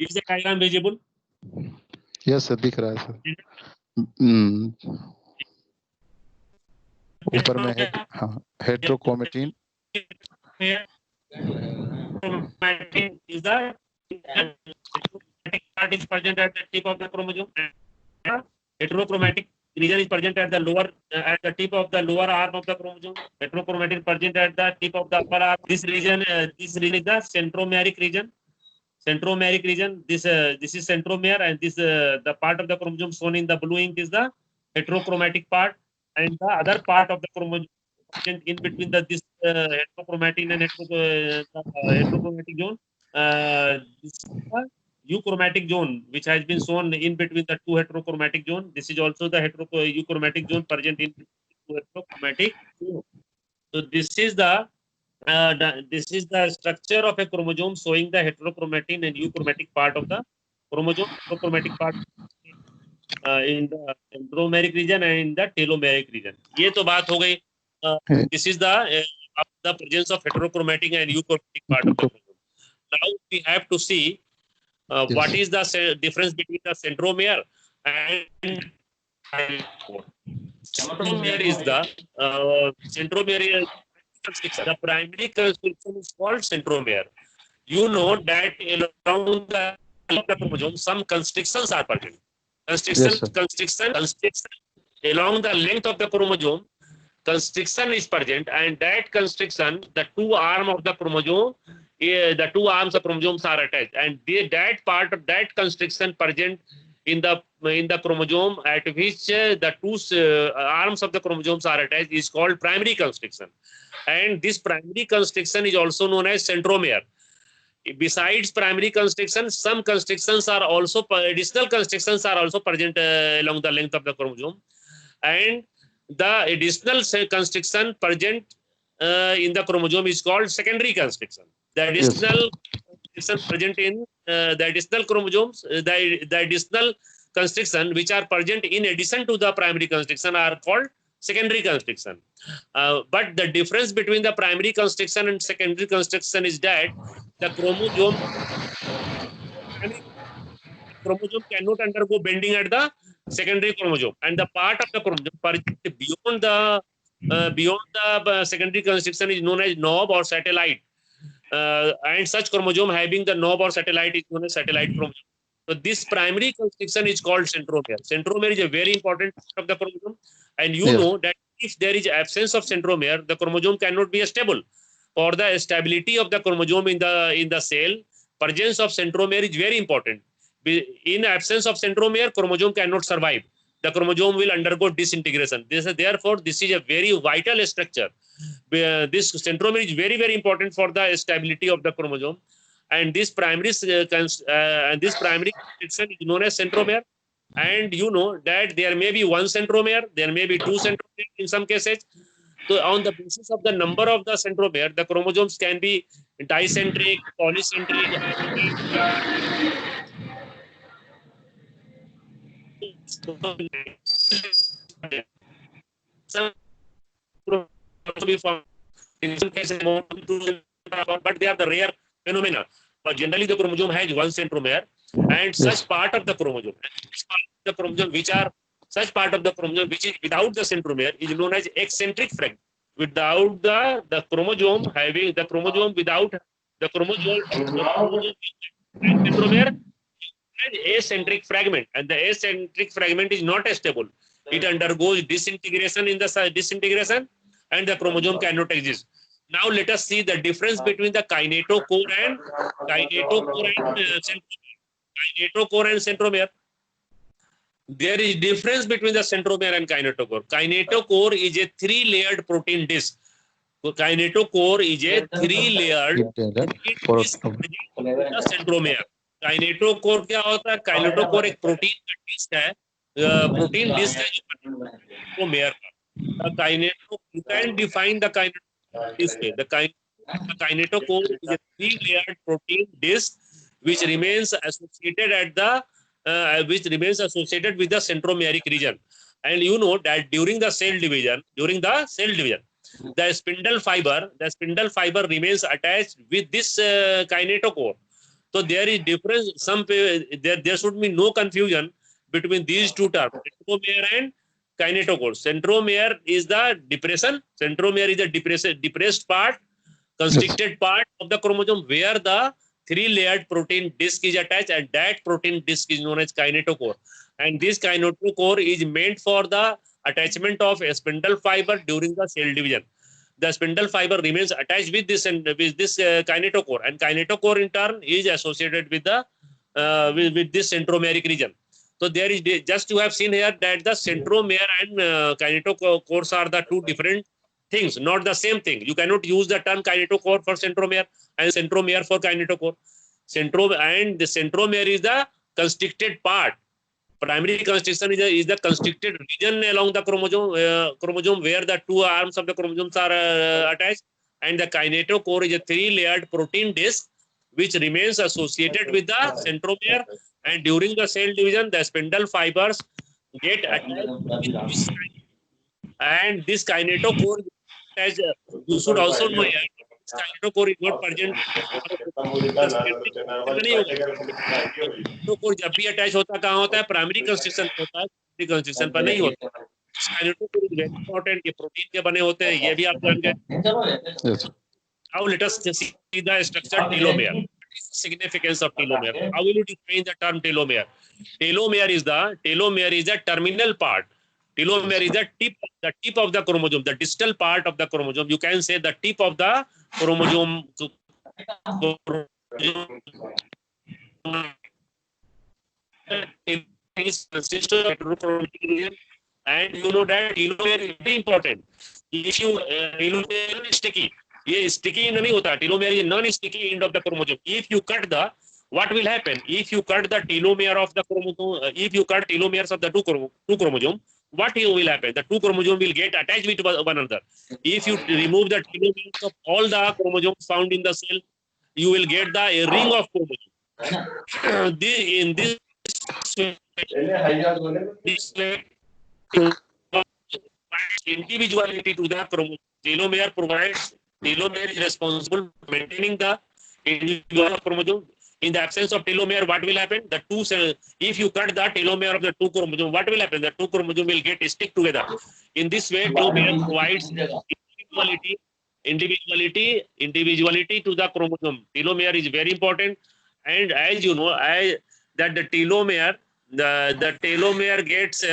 Is the diagram visible? Yes sir दिख रहा है सर. ऊपर में heterochromatin is the part is present at the tip of the chromosome. Heterochromatic region is present at the lower at the tip of the lower arm of the chromosome. Heterochromatic present at the tip of the upper arm. This region is the centromeric region. Centromeric region. This is centromere, and this the part of the chromosome shown in the blue ink is the heterochromatic part, and the other part of the chromosome in between this heterochromatin and heterochromatic zone. This is the euchromatic zone, which has been shown in between the two heterochromatic zone. This is also the euchromatic zone present in two heterochromatic zone. So this is the structure of a chromosome showing the heterochromatin and euchromatic part of the chromosome. Heterochromatic part in the centromeric region and in the telomeric region. ये तो बात हो गई. This is the presence of heterochromatic and euchromatic part of the chromosome. Now we have to see what is the difference between the centromere and centromere is the centromere. The primary constriction is called centromere. You know that along the chromosome some constrictions are present. Constriction along the length of the chromosome. Constriction is present, and that constriction, the two arms of the chromosomes are attached, and that part of that constriction present in the chromosome at which the two arms of the chromosomes are attached is called primary constriction, and this primary constriction is also known as centromere. Besides primary constriction, some constrictions are also additional constrictions are also present along the length of the chromosome, and the additional constriction present in the chromosome is called secondary constriction. The additional constriction present in the additional chromosomes, the additional constriction which are present in addition to the primary constriction are called secondary constriction. But the difference between the primary constriction and secondary constriction is that the chromosome cannot undergo bending at the secondary chromosome, and the part of the chromosome beyond the secondary constriction is known as knob or satellite, and such chromosome having the knob or satellite is known as satellite chromosome. So this primary constriction is called centromere. Centromere is a very important part of the chromosome, and you know that if there is absence of centromere, the chromosome cannot be stable. For the stability of the chromosome in the cell, presence of centromere is very important. In absence of centromere, chromosome cannot survive. The chromosome will undergo disintegration. Therefore, this is a very vital structure. This centromere is very, very important for the stability of the chromosome. And this primary constriction is known as centromere. And you know that there may be one centromere, there may be two centromere in some cases. So on the basis of the number of the centromere, the chromosomes can be dicentric, polycentric. In some cases, but they are the rare phenomena. But generally, the chromosome has one centromere, and such part of the chromosome, which is without the centromere is known as eccentric fragment. Without the chromosome having the chromosome without the chromosome centromere, acentric fragment, and the acentric fragment is not stable. It undergoes disintegration in the disintegration, and the chromosome cannot exist. Now let us see the difference between the kinetochore and centromere. There is difference between the centromere and kinetochore. Kinetochore is a three-layered protein disc. So kinetochore is a three-layered disc the centromere. Kinetochore क्या होता है? Kinetochore एक protein का disc है, protein disc है जो centromere का. You can define the kinetochore this way. The kinetochore is a three-layered protein disc which remains associated with the centromeric region. And you know that during the cell division, the spindle fiber remains attached with this kinetochore. So there is difference. There should be no confusion between these two terms, centromere and kinetochore. Centromere is the depression. Centromere is the depressed part, constricted part of the chromosome where the three-layered protein disc is attached, and that protein disc is known as kinetochore. And this kinetochore is meant for the attachment of a spindle fiber during the cell division. The spindle fiber remains attached with this kinetochore, and kinetochore in turn is associated with the with this centromeric region. So there is, just you have seen here that the centromere and kinetochores are the two different things, not the same thing. You cannot use the term kinetochore for centromere and centromere for kinetochore. And the centromere is the constricted part. Primary constriction is the constricted region along the chromosome where the two arms of the chromosomes are attached, and the kinetochore is a three-layered protein disc which remains associated with the centromere, and during the cell division the spindle fibers get attached, and this kinetochore, as you should also know here, this kinetochore is not present. kinetochore जब भी attach होता है कहाँ होता है? Primary constriction पे होता है, सेकेंडरी कंस्ट्रक्शन पर नहीं होता। kinetochore is very important. ये प्रोटीन के बने होते हैं, ये भी आप जान गए। Yes. Now let us see the structure telomere. What is the significance of telomere? How will you define the term telomere? Telomere is the terminal part. Telomere is the tip of the chromosome, the distal part of the chromosome. You can say the tip of the chromosome. Consists of heterochromatic region, and you know that telomere is very important. If you telomere is sticky, ये sticky end नहीं होता, telomere is non-sticky end of the chromosome. If you cut the, what will happen? If you cut the telomere of the chromosome, if you cut telomeres of the two chromosomes, what will happen? The two chromosomes will get attached with one another. If you remove the telomeres of all the chromosomes found in the cell, you will get a ring of chromosomes. In this way, individuality to the chromosome. Telomere is responsible for maintaining the individual chromosome. In the absence of telomere, what will happen? If you cut the telomere of the two chromosomes, what will happen? The two chromosomes will get stick together. In this way, telomere provides individuality to the chromosome. Telomere is very important, and as you know, that the telomere gets